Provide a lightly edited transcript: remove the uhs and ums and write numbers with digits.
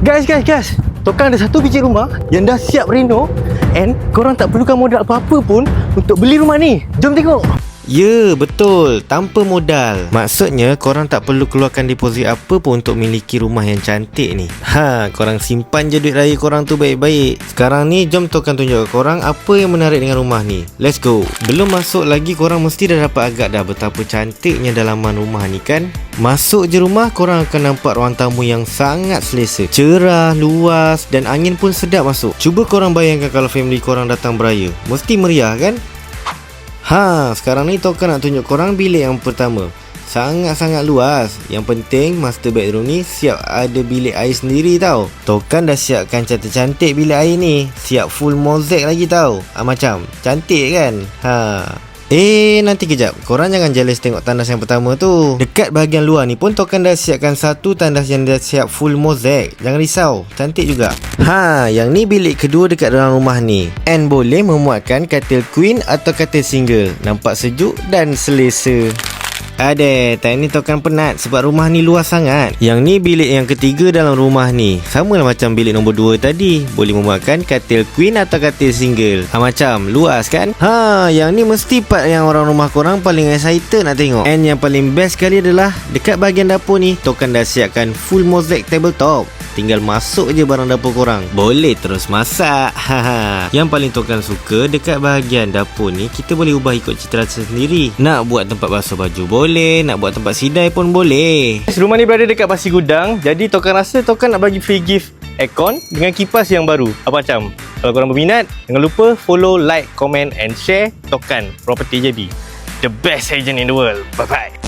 Guys, Tokan ada satu biji rumah yang dah siap reno, and korang tak perlukan modal apa-apa pun untuk beli rumah ni. Jom tengok. Ya, betul. Tanpa modal. Maksudnya, korang tak perlu keluarkan deposit apa pun untuk miliki rumah yang cantik ni. Korang simpan je duit raya korang tu baik-baik. Sekarang ni, jom Tokan tunjuk korang apa yang menarik dengan rumah ni. Let's go. Belum masuk lagi, korang mesti dah dapat agak dah betapa cantiknya dalaman rumah ni kan. Masuk je rumah, korang akan nampak ruang tamu yang sangat selesa. Cerah, luas dan angin pun sedap masuk. Cuba korang bayangkan kalau family korang datang beraya. Mesti meriah kan? Sekarang ni Tokan nak tunjuk korang bilik yang pertama. Sangat-sangat luas. Yang penting master bedroom ni siap ada bilik air sendiri tau. Tokan dah siapkan cantik-cantik bilik air ni. Siap full mozaik lagi tau. Macam cantik kan? Nanti kejap. Korang jangan jealous tengok tandas yang pertama tu. Dekat bahagian luar ni pun Tokan dah siapkan satu tandas yang dah siap full mozaik. Jangan risau, cantik juga. Yang ni bilik kedua dekat dalam rumah ni. And boleh memuatkan katil queen atau katil single. Nampak sejuk dan selesa. Time ni Tokan penat sebab rumah ni luas sangat. Yang ni bilik yang ketiga dalam rumah ni. Sama lah macam bilik nombor 2 tadi. Boleh memuatkan katil queen atau katil single. Macam luas kan? Yang ni mesti part yang orang rumah korang paling excited nak tengok. And yang paling best sekali adalah dekat bahagian dapur ni Tokan dah siapkan full mozaik tabletop. Tinggal masuk je barang dapur korang. Boleh terus masak. Yang paling Tokan suka dekat bahagian dapur ni, kita boleh ubah ikut cita rasa sendiri. Nak buat tempat basuh baju boleh, nak buat tempat sidai pun boleh. Rumah ni berada dekat Pasir Gudang. Jadi Tokan rasa Tokan nak bagi free gift aircon dengan kipas yang baru. Macam? Kalau korang berminat, jangan lupa follow, like, comment and share Tokan Property JB, the best agent in the world. Bye bye.